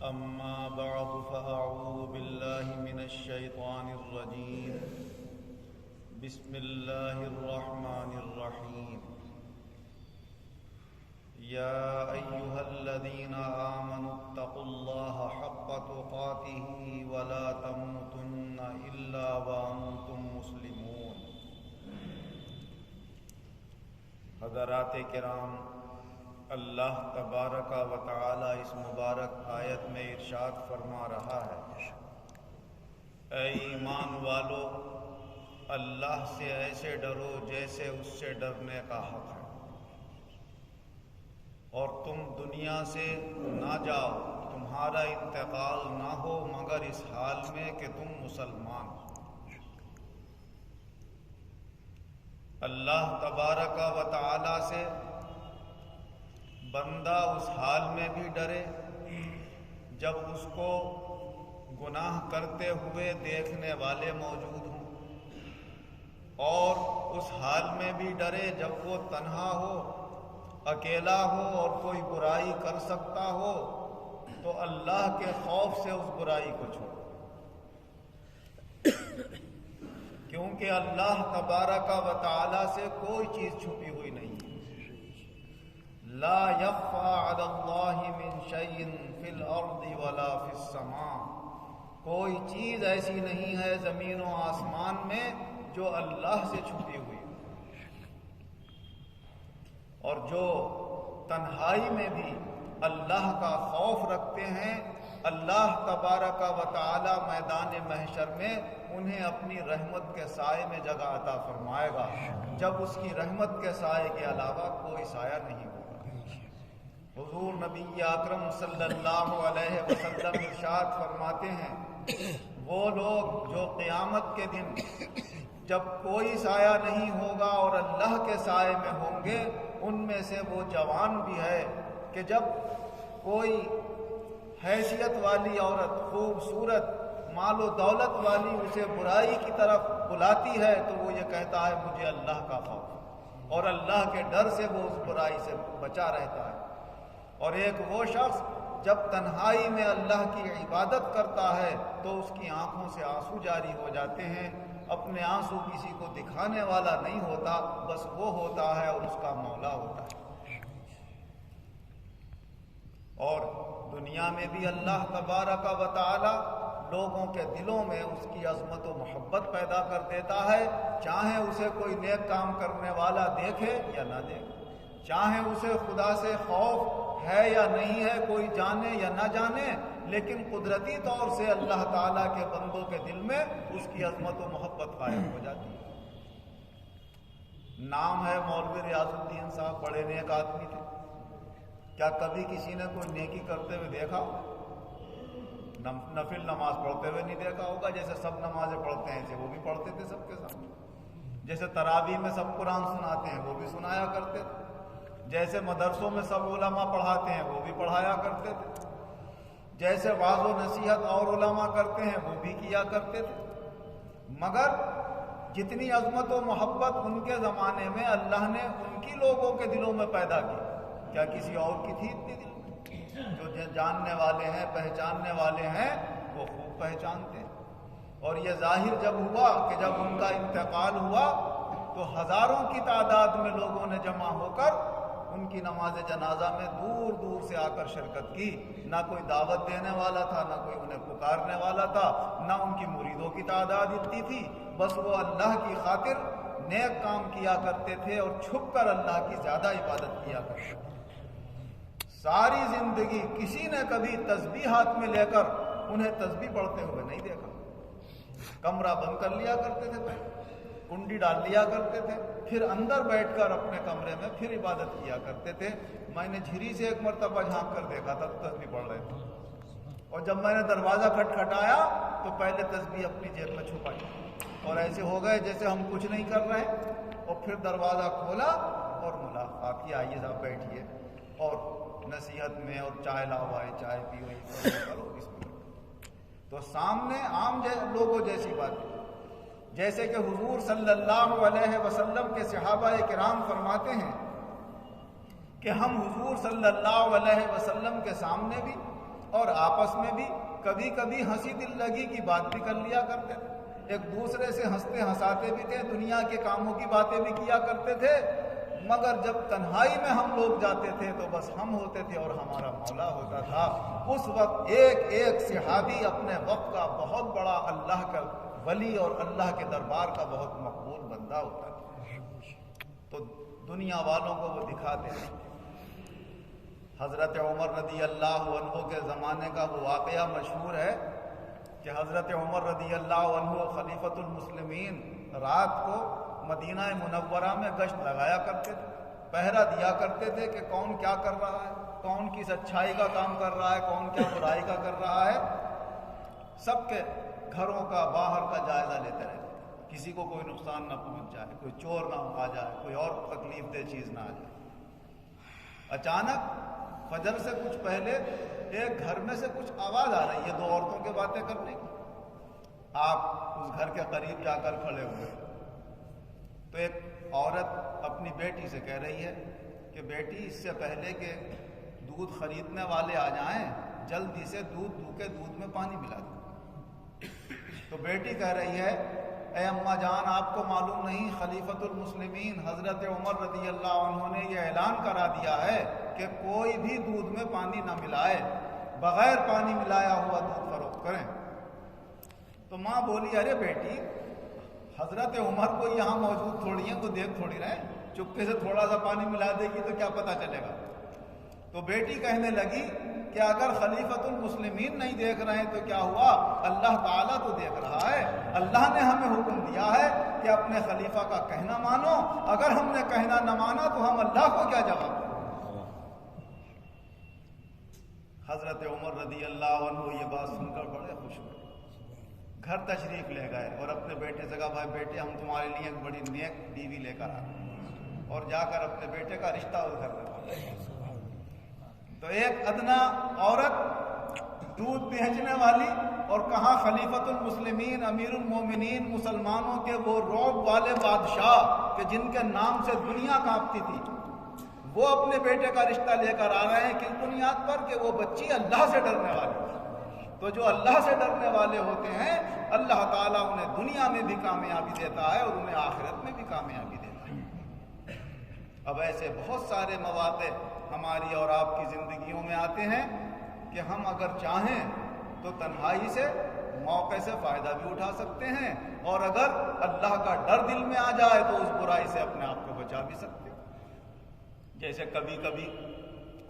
أما بعد فأعوذ بالله من الشيطان الرجيم بسم الله الرحمن الرحيم يا أيها الذين آمنوا اتقوا الله حق تقاته ولا تموتن إلا وأنتم مسلمون۔ حضرات کرام، اللہ تبارک و تعالی اس مبارک آیت میں ارشاد فرما رہا ہے، اے ایمان والو، اللہ سے ایسے ڈرو جیسے اس سے ڈرنے کا حق ہے، اور تم دنیا سے نہ جاؤ، تمہارا انتقال نہ ہو مگر اس حال میں کہ تم مسلمان ہو۔ اللہ تبارک و تعالی سے بندہ اس حال میں بھی ڈرے جب اس کو گناہ کرتے ہوئے دیکھنے والے موجود ہوں، اور اس حال میں بھی ڈرے جب وہ تنہا ہو، اکیلا ہو اور کوئی برائی کر سکتا ہو تو اللہ کے خوف سے اس برائی کو چھوڑو، کیونکہ اللہ تبارک و تعالی سے کوئی چیز چھپی ہوئی نہیں۔ لا يخفى على الله من شيء في الارض ولا في السماء، کوئی چیز ایسی نہیں ہے زمین و آسمان میں جو اللہ سے چھپی ہوئی ہو، اور جو تنہائی میں بھی اللہ کا خوف رکھتے ہیں، اللہ تبارک و تعالی میدان محشر میں انہیں اپنی رحمت کے سائے میں جگہ عطا فرمائے گا، جب اس کی رحمت کے سائے کے علاوہ کوئی سایہ نہیں ہوگا۔ حضور نبی اکرم صلی اللہ علیہ وسلم ارشاد فرماتے ہیں، وہ لوگ جو قیامت کے دن جب کوئی سایہ نہیں ہوگا اور اللہ کے سائے میں ہوں گے، ان میں سے وہ جوان بھی ہے کہ جب کوئی حیثیت والی عورت، خوبصورت، مال و دولت والی اسے برائی کی طرف بلاتی ہے تو وہ یہ کہتا ہے مجھے اللہ کا خوف، اور اللہ کے ڈر سے وہ اس برائی سے بچا رہتا ہے۔ اور ایک وہ شخص جب تنہائی میں اللہ کی عبادت کرتا ہے تو اس کی آنکھوں سے آنسو جاری ہو جاتے ہیں، اپنے آنسو کسی کو دکھانے والا نہیں ہوتا، بس وہ ہوتا ہے اور اس کا مولا ہوتا ہے۔ اور دنیا میں بھی اللہ تبارک و تعالی لوگوں کے دلوں میں اس کی عظمت و محبت پیدا کر دیتا ہے، چاہے اسے کوئی نیک کام کرنے والا دیکھے یا نہ دیکھے، چاہے اسے خدا سے خوف ہے یا نہیں ہے، کوئی جانے یا نہ جانے، لیکن قدرتی طور سے اللہ تعالیٰ کے بندوں کے دل میں اس کی عظمت و محبت قائم ہو جاتی ہے۔ نام ہے مولوی ریاض الدین صاحب، بڑے نیک آدمی تھے، کیا کبھی کسی نے کوئی نیکی کرتے ہوئے دیکھا؟ نفل نماز پڑھتے ہوئے نہیں دیکھا ہوگا، جیسے سب نمازیں پڑھتے ہیں ایسے وہ بھی پڑھتے تھے سب کے سامنے، جیسے تراویح میں سب قرآن سناتے ہیں وہ بھی سنایا کرتے تھے، جیسے مدرسوں میں سب علماء پڑھاتے ہیں وہ بھی پڑھایا کرتے تھے، جیسے واعظ و نصیحت اور علماء کرتے ہیں وہ بھی کیا کرتے تھے۔ مگر جتنی عظمت و محبت ان کے زمانے میں اللہ نے ان کی لوگوں کے دلوں میں پیدا کی، کیا کسی اور کی تھی اتنی دل میں؟ جو جاننے والے ہیں، پہچاننے والے ہیں، وہ خوب پہچانتے ہیں۔ اور یہ ظاہر جب ہوا کہ جب ان کا انتقال ہوا تو ہزاروں کی تعداد میں لوگوں نے جمع ہو کر ان کی نماز جنازہ میں دور دور سے آ کر شرکت کی۔ نہ کوئی دعوت دینے والا تھا، نہ کوئی انہیں پکارنے والا تھا، نہ ان کی مریدوں کی تعداد اتنی تھی، بس وہ اللہ کی خاطر نیک کام کیا کرتے تھے اور چھپ کر اللہ کی زیادہ عبادت کیا کرتے تھے۔ ساری زندگی کسی نے کبھی تسبیح ہاتھ میں لے کر انہیں تسبیح پڑھتے ہوئے نہیں دیکھا۔ کمرہ بند کر لیا کرتے تھے، کنڈی ڈال لیا کرتے تھے، پھر اندر بیٹھ کر اپنے کمرے میں پھر عبادت کیا کرتے تھے۔ میں نے جھری سے ایک مرتبہ جھانک کر دیکھا تھا تو تسبیح پڑھ رہے تھے، اور جب میں نے دروازہ کھٹکھٹایا تو پہلے تسبیح اپنی جیب میں چھپائی اور ایسے ہو گئے جیسے ہم کچھ نہیں کر رہے، اور پھر دروازہ کھولا اور ملاقات کی، آئیے صاحب بیٹھیے، اور نصیحت میں اور چائے لاؤ، آئے چائے پیو، کرو اس میں۔ تو سامنے عام لوگوں جیسی بات ہے، جیسے کہ حضور صلی اللہ علیہ وسلم کے صحابہ کرام فرماتے ہیں کہ ہم حضور صلی اللہ علیہ وسلم کے سامنے بھی اور آپس میں بھی کبھی کبھی ہنسی دل لگی کی بات بھی کر لیا کرتے تھے، ایک دوسرے سے ہنستے ہنساتے بھی تھے، دنیا کے کاموں کی باتیں بھی کیا کرتے تھے، مگر جب تنہائی میں ہم لوگ جاتے تھے تو بس ہم ہوتے تھے اور ہمارا مولا ہوتا تھا۔ اس وقت ایک ایک صحابی اپنے وقت کا بہت بڑا اللہ کا ولی اور اللہ کے دربار کا بہت مقبول بندہ ہوتا تھا، تو دنیا والوں کو وہ دکھاتے تھے۔ حضرت عمر رضی اللہ عنہ کے زمانے کا وہ واقعہ مشہور ہے کہ حضرت عمر رضی اللہ عنہ خلیفۃ المسلمین رات کو مدینہ منورہ میں گشت لگایا کرتے تھے، پہرا دیا کرتے تھے کہ کون کیا کر رہا ہے، کون کس اچھائی کا کام کر رہا ہے، کون کیا برائی کا کر رہا ہے، سب کے گھروں کا باہر کا جائزہ لیتے رہتے تھے، کسی کو کوئی نقصان نہ پہنچ جائے، کوئی چور نہ آ جائے، کوئی اور تکلیف دہ چیز نہ آ جائے۔ اچانک فجر سے کچھ پہلے ایک گھر میں سے کچھ آواز آ رہی ہے، دو عورتوں کے باتیں کرنے کی۔ آپ اس گھر کے قریب جا کر کھڑے ہوئے تو ایک عورت اپنی بیٹی سے کہہ رہی ہے کہ بیٹی اس سے پہلے کہ دودھ خریدنے والے آ جائیں جلدی سے دودھ دو کے دودھ میں پانی ملا دو۔ تو بیٹی کہہ رہی ہے اے اماں جان، آپ کو معلوم نہیں خلیفۃ المسلمین حضرت عمر رضی اللہ عنہ نے یہ اعلان کرا دیا ہے کہ کوئی بھی دودھ میں پانی نہ ملائے، بغیر پانی ملایا ہوا دودھ فروخت کریں۔ تو ماں بولی ارے بیٹی، حضرت عمر کو یہاں موجود تھوڑی ہیں، تو دیکھ تھوڑی رہے، چپکے سے تھوڑا سا پانی ملا دے گی تو کیا پتہ چلے گا۔ تو بیٹی کہنے لگی کہ اگر خلیفۃ المسلمین نہیں دیکھ رہے ہیں تو کیا ہوا، اللہ تعالیٰ تو دیکھ رہا ہے، اللہ نے ہمیں حکم دیا ہے کہ اپنے خلیفہ کا کہنا مانو، اگر ہم نے کہنا نہ مانا تو ہم اللہ کو کیا جواب دیں۔ حضرت عمر رضی اللہ عنہ یہ بات سن کر بڑے خوش ہوئے، گھر تشریف لے گئے اور اپنے بیٹے سے کہا بھائی بیٹے ہم تمہارے لیے ایک بڑی نیک بیوی لے کر آئے، اور جا کر اپنے بیٹے کا رشتہ اس گھر میں۔ تو ایک ادنا عورت دودھ بیچنے والی، اور کہاں خلیفۃ المسلمین امیر المومنین مسلمانوں کے وہ رعب والے بادشاہ کہ جن کے نام سے دنیا کانپتی تھی، وہ اپنے بیٹے کا رشتہ لے کر آ رہے ہیں کس بنیاد پر کہ وہ بچی اللہ سے ڈرنے والی ہے۔ تو جو اللہ سے ڈرنے والے ہوتے ہیں اللہ تعالیٰ انہیں دنیا میں بھی کامیابی دیتا ہے اور انہیں آخرت میں بھی کامیابی دیتا ہے۔ اب ایسے بہت سارے مواقع ہماری اور آپ کی زندگیوں میں آتے ہیں کہ ہم اگر چاہیں تو تنہائی سے موقع سے فائدہ بھی اٹھا سکتے ہیں، اور اگر اللہ کا ڈر دل میں آ جائے تو اس برائی سے اپنے آپ کو بچا بھی سکتے ہیں۔ جیسے کبھی کبھی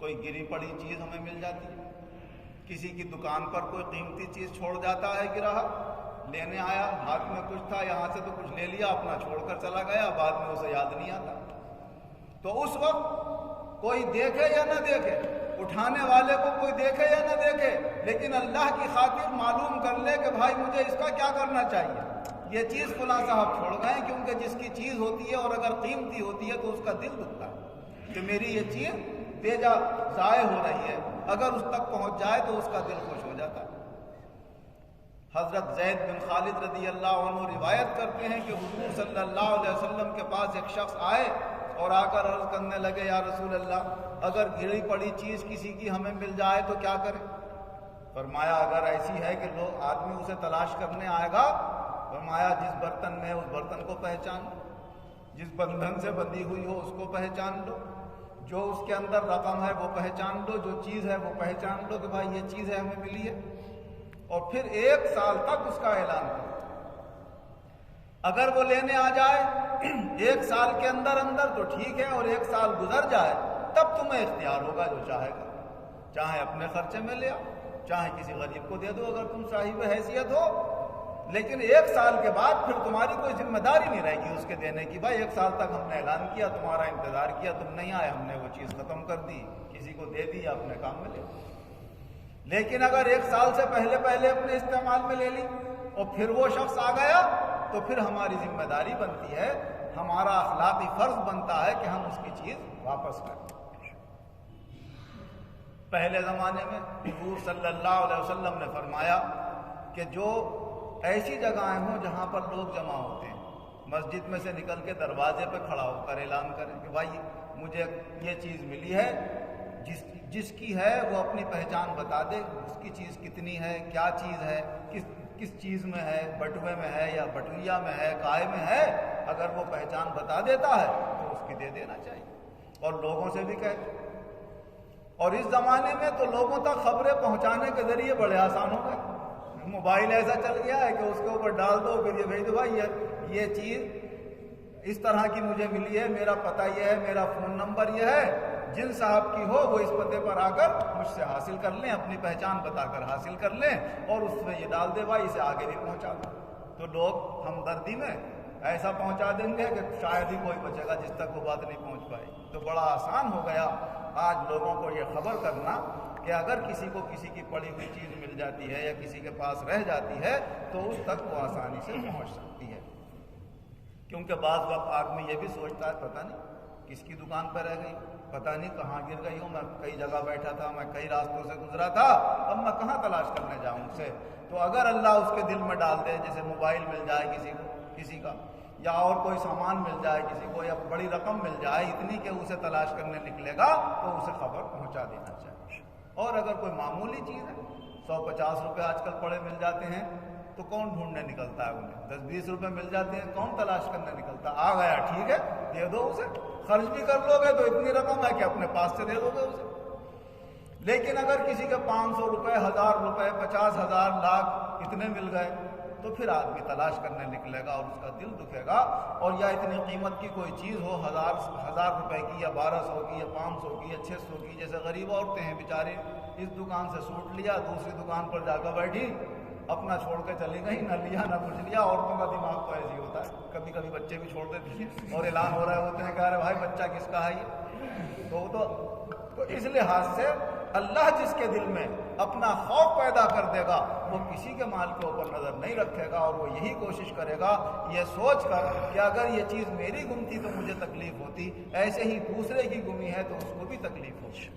کوئی گری پڑی چیز ہمیں مل جاتی ہے، کسی کی دکان پر کوئی قیمتی چیز چھوڑ جاتا ہے گراہک، لینے آیا، ہاتھ میں کچھ تھا، یہاں سے تو کچھ لے لیا، اپنا چھوڑ کر چلا گیا، بعد میں اسے یاد نہیں آتا۔ تو اس وقت کوئی دیکھے یا نہ دیکھے، اٹھانے والے کو کوئی دیکھے یا نہ دیکھے، لیکن اللہ کی خاطر معلوم کر لے کہ بھائی مجھے اس کا کیا کرنا چاہیے، یہ چیز فلاں صاحب چھوڑ گئے، کیونکہ جس کی چیز ہوتی ہے اور اگر قیمتی ہوتی ہے تو اس کا دل دکھتا ہے کہ میری یہ چیز بے جا ضائع ہو رہی ہے، اگر اس تک پہنچ جائے تو اس کا دل خوش ہو جاتا ہے۔ حضرت زید بن خالد رضی اللہ عنہ روایت کرتے ہیں کہ حضور صلی اللہ علیہ وسلم کے پاس ایک شخص آئے اور آ کر عرض کرنے لگے یا رسول اللہ، اگر گری پڑی چیز کسی کی ہمیں مل جائے تو کیا کریں؟ فرمایا اگر ایسی ہے کہ لوگ آدمی اسے تلاش کرنے آئے گا، فرمایا جس برتن میں ہے اس برتن کو پہچان لو، جس بندھن سے بندھی ہوئی ہو اس کو پہچان لو، جو اس کے اندر رقم ہے وہ پہچان لو، جو چیز ہے وہ پہچان لو کہ بھائی یہ چیز ہے ہمیں ملی ہے، اور پھر 1 سال تک اس کا اعلان کرو۔ اگر وہ لینے آ جائے 1 سال کے اندر اندر تو ٹھیک ہے، اور 1 سال گزر جائے تب تمہیں اختیار ہوگا جو چاہے گا، چاہے اپنے خرچے میں لے آؤ، چاہے کسی غریب کو دے دو اگر تم صاحب حیثیت ہو، لیکن 1 سال کے بعد پھر تمہاری کوئی ذمہ داری نہیں رہے گی اس کے دینے کی۔ بھائی 1 سال تک ہم نے اعلان کیا، تمہارا انتظار کیا، تم نہیں آئے، ہم نے وہ چیز ختم کر دی، کسی کو دے دی یا اپنے کام میں لے لی۔ لیکن اگر 1 سال سے پہلے اپنے استعمال میں لے لی اور پھر وہ شخص آ گیا تو پھر ہماری ذمہ داری بنتی ہے، ہمارا اخلاقی فرض بنتا ہے کہ ہم اس کی چیز واپس کریں۔ پہلے زمانے میں حضور صلی اللہ علیہ وسلم نے فرمایا کہ جو ایسی جگہیں ہوں جہاں پر لوگ جمع ہوتے ہیں، مسجد میں سے نکل کے دروازے پہ کھڑا ہو کر اعلان کریں کہ بھائی مجھے یہ چیز ملی ہے، جس کی ہے وہ اپنی پہچان بتا دے، اس کی چیز کتنی ہے، کیا چیز ہے، کس چیز میں ہے، بٹوے میں ہے یا بٹویا میں ہے، کائے میں ہے، اگر وہ پہچان بتا دیتا ہے تو اس کی دے دینا چاہیے، اور لوگوں سے بھی کہتے۔ اور اس زمانے میں تو لوگوں تک خبریں پہنچانے کے ذریعے بڑے آسان ہو گئے، موبائل ایسا چل گیا ہے کہ اس کے اوپر ڈال دو، پھر یہ بھیج دو، بھائی یہ چیز اس طرح کی مجھے ملی ہے، میرا پتہ یہ ہے، میرا فون نمبر یہ ہے، جن صاحب کی ہو وہ اس پتے پر آ کر مجھ سے حاصل کر لیں، اپنی پہچان بتا کر حاصل کر لیں، اور اس میں یہ ڈال دے بھائی، اسے آگے بھی پہنچا دو۔ تو لوگ ہمدردی میں ایسا پہنچا دیں گے کہ شاید ہی کوئی بچے گا جس تک وہ بات نہیں پہنچ پائے۔ تو بڑا آسان ہو گیا آج لوگوں کو یہ خبر کرنا کہ اگر کسی کو کسی کی پڑی ہوئی چیز مل جاتی ہے یا کسی کے پاس رہ جاتی ہے تو اس تک وہ آسانی سے پہنچ سکتی ہے۔ کیونکہ بعض وقت آدمی یہ بھی سوچتا ہے پتہ نہیں کس کی دکان پہ رہ گئی، پتہ نہیں کہاں گر گئی ہوں، میں کئی جگہ بیٹھا تھا، میں کئی راستوں سے گزرا تھا، اب میں کہاں تلاش کرنے جاؤں اسے۔ تو اگر اللہ اس کے دل میں ڈال دے، جیسے موبائل مل جائے کسی کا، یا اور کوئی سامان مل جائے کسی کو، یا بڑی رقم مل جائے اتنی کہ اسے تلاش کرنے نکلے گا، تو اسے خبر پہنچا دینا چاہیے۔ اور اگر کوئی معمولی چیز ہے، 150 روپے آج کل پڑے مل جاتے ہیں، تو کون ڈھونڈنے نکلتا ہے انہیں؟ 10-20 روپے مل جاتے ہیں، کون تلاش کرنے نکلتا؟ آ گیا ٹھیک ہے دے دو اسے، خرچ بھی کر لو گے تو اتنی رقم ہے کہ اپنے پاس سے دے دو گے اسے۔ لیکن اگر کسی کے 500 روپے، 1000 روپے، 50,000، لاکھ اتنے مل گئے تو پھر آدمی تلاش کرنے نکلے گا اور اس کا دل دکھے گا۔ اور یا اتنی قیمت کی کوئی چیز ہو، 1000 روپے کی یا 1200 کی یا 500 کی یا 600 کی، جیسے غریب عورتیں ہیں بیچاری، اس دکان سے سوٹ لیا، دوسری دکان پر جا کر بیٹھی، اپنا چھوڑ کے چلی گئی، نہ لیا نہ کچھ لیا۔ عورتوں کا دماغ تو ایسے ہی ہوتا ہے، کبھی کبھی بچے بھی چھوڑ دیتی ہیں اور اعلان ہو رہے ہوتے ہیں کہ ارے بھائی بچہ کس کا ہے یہ، تو اس لحاظ سے اللہ جس کے دل میں اپنا خوف پیدا کر دے گا وہ کسی کے مال کے اوپر نظر نہیں رکھے گا، اور وہ یہی کوشش کرے گا یہ سوچ کر کہ اگر یہ چیز میری گم تھی تو مجھے تکلیف ہوتی، ایسے ہی دوسرے کی گمی ہے تو اس کو بھی تکلیف ہوتی۔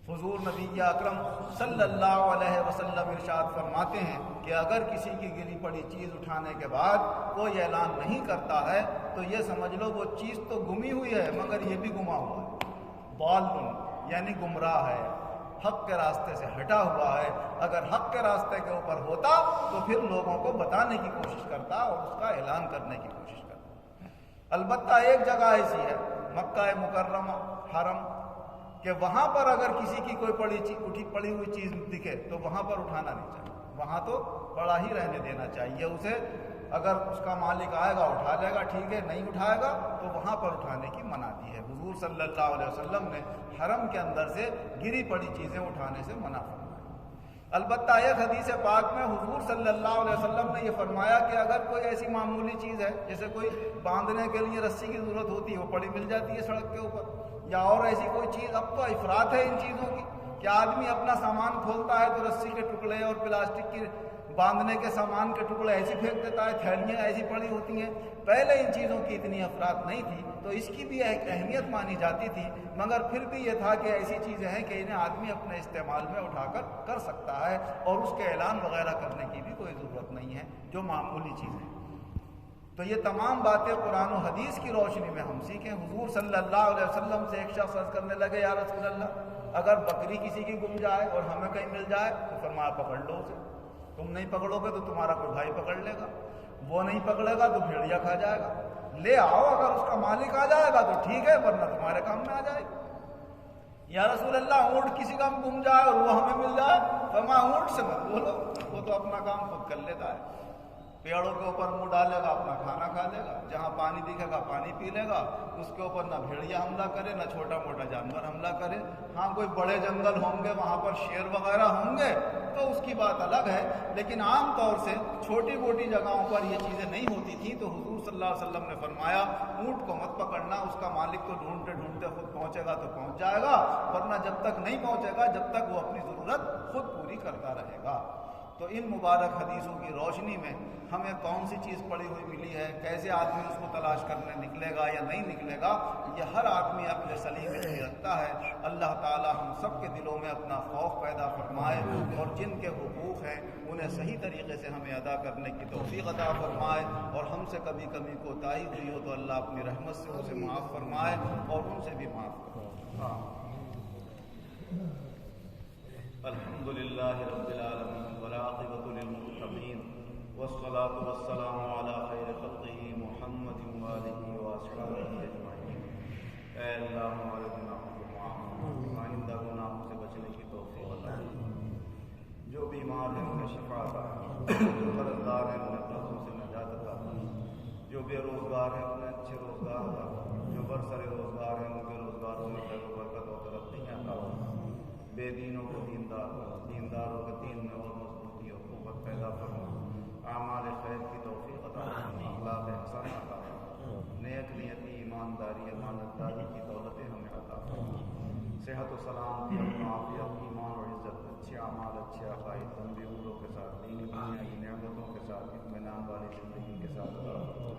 حضور نبی اکرم صلی اللہ علیہ وسلم ارشاد فرماتے ہیں کہ اگر کسی کی گری پڑی چیز اٹھانے کے بعد کوئی اعلان نہیں کرتا ہے تو یہ سمجھ لو وہ چیز تو گمی ہوئی ہے مگر یہ بھی گما ہوا ہے، ضال یعنی گمراہ ہے، حق کے راستے سے ہٹا ہوا ہے۔ اگر حق کے راستے کے اوپر ہوتا تو پھر لوگوں کو بتانے کی کوشش کرتا اور اس کا اعلان کرنے کی کوشش کرتا۔ البتہ ایک جگہ ایسی ہے مکہ مکرمہ حرم کہ وہاں پر اگر کسی کی کوئی پڑی ہوئی چیز دکھے تو وہاں پر اٹھانا نہیں چاہیے، وہاں تو پڑا ہی رہنے دینا چاہیے اسے۔ اگر اس کا مالک آئے گا اٹھا لے گا ٹھیک ہے، نہیں اٹھائے گا تو وہاں پر اٹھانے کی منع دی ہے۔ حضور صلی اللہ علیہ وسلم نے حرم کے اندر سے گری پڑی چیزیں اٹھانے سے منع فرمایا۔ البتہ ایک حدیث پاک میں حضور صلی اللہ علیہ وسلم نے یہ فرمایا کہ اگر کوئی ایسی معمولی چیز ہے، جیسے کوئی باندھنے کے لیے رسی کی ضرورت ہوتی ہے، وہ پڑی مل جاتی ہے سڑک کے اوپر، یا اور ایسی کوئی چیز، اب تو افراط ہے ان چیزوں کی کہ آدمی اپنا سامان کھولتا ہے تو رسی کے ٹکڑے اور پلاسٹک کی باندھنے کے سامان کے ٹکڑے ایسی پھینک دیتا ہے، تھیلیاں ایسی پڑی ہوتی ہیں۔ پہلے ان چیزوں کی اتنی افراط نہیں تھی تو اس کی بھی ایک اہمیت مانی جاتی تھی، مگر پھر بھی یہ تھا کہ ایسی چیزیں ہیں کہ انہیں آدمی اپنے استعمال میں اٹھا کر سکتا ہے اور اس کے اعلان وغیرہ کرنے کی بھی کوئی ضرورت نہیں ہے جو معمولی چیزیں۔ تو یہ تمام باتیں قرآن و حدیث کی روشنی میں ہم سیکھیں۔ حضور صلی اللہ علیہ وسلم سے ایک شخص عرض کرنے لگے یا رسول اللہ اگر بکری کسی کی گم جائے اور ہمیں کہیں مل جائے تو فرمایا پکڑ لو اسے، تم نہیں پکڑو گے تو تمہارا کوئی بھائی پکڑ لے گا، وہ نہیں پکڑے گا تو بھیڑیا کھا جائے گا، لے آؤ، اگر اس کا مالک آ جائے گا تو ٹھیک ہے ورنہ تمہارے کام میں آ جائے گی۔ یا رسول اللہ اونٹ کسی کا گم جائے اور وہ ہمیں مل جائے، فرمایا اونٹ سے مت بولو، وہ تو اپنا کام خود کر لیتا ہے، پیڑوں کے اوپر منہ ڈالے گا اپنا کھانا کھا لے گا، جہاں پانی دکھے گا پانی پی لے گا، اس کے اوپر نہ بھیڑیا حملہ کرے نہ چھوٹا موٹا جانور حملہ کرے۔ ہاں کوئی بڑے جنگل ہوں گے وہاں پر شیر وغیرہ ہوں گے تو اس کی بات الگ ہے، لیکن عام طور سے چھوٹی موٹی جگہوں پر یہ چیزیں نہیں ہوتی تھیں۔ تو حضور صلی اللہ علیہ وسلم نے فرمایا اونٹ کو مت پکڑنا، اس کا مالک تو ڈھونڈتے ڈھونڈتے خود پہنچے گا تو پہنچ جائے گا، ورنہ جب تک نہیں پہنچے گا جب تک وہ اپنی ضرورت خود پوری کرتا رہے گا۔ تو ان مبارک حدیثوں کی روشنی میں ہمیں کون سی چیز پڑی ہوئی ملی ہے، کیسے آدمی اس کو تلاش کرنے نکلے گا یا نہیں نکلے گا، یہ ہر آدمی اپنے سلیم علم رکھتا ہے۔ اللہ تعالی ہم سب کے دلوں میں اپنا خوف پیدا فرمائے اور جن کے حقوق ہیں انہیں صحیح طریقے سے ہمیں ادا کرنے کی توفیق عطا فرمائے، اور ہم سے کبھی کبھی کوتاہی ہوئی ہو تو اللہ اپنی رحمت سے اسے معاف فرمائے اور ان سے بھی معاف فرمائے۔ الحمد للہ رب العالمین والعاقبۃ للمتقین والصلاة والسلام علی خیر خلقہ محمد وآلہ وصحبہ اجمعین۔ اے اللہ ہمارے گناہوں کو معاف فرما، آئندہ گناہوں سے بچنے کی توفیق عطا فرما۔ جو بیمار ہیں انہیں شفا عطا فرما، جو قرضدار ہیں انہیں قرضوں سے نجات عطا فرما، جو بے روزگار ہیں انہیں اچھے روزگار عطا فرما، جو برسر روزگار ہیں ان کے روزگاروں میں خیر و برکت و ترقی عطا فرما۔ بے دینوں کو دیندار، دینداروں کے دین میں اور مضبوطی اور قوت پیدا فرما، اعمال خیر کی توفیق عطا فرما، اخلاق احسان عطا فرما، نیک نیتی، ایمانداری، امانتداری کی دولتیں ہمیں عطا فرما، صحت و سلامتی، عافیت، ایمان اور عزت، اچھے اعمال، اچھے عقائد، لمبی عمروں کے ساتھ، دینی دنیاوی نعمتوں کے ساتھ، اطمینان والی زندگی کے ساتھ عطا فرما۔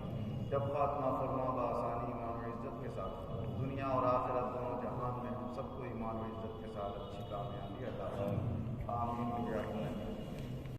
جب خاتمہ فرما بآسانی، ایمان اور عزت کے ساتھ، دنیا اور آخرت دونوں جہان میں ہم سب کو ایمان و عزت کے ساتھ اچھی کامیابی عطا فرما۔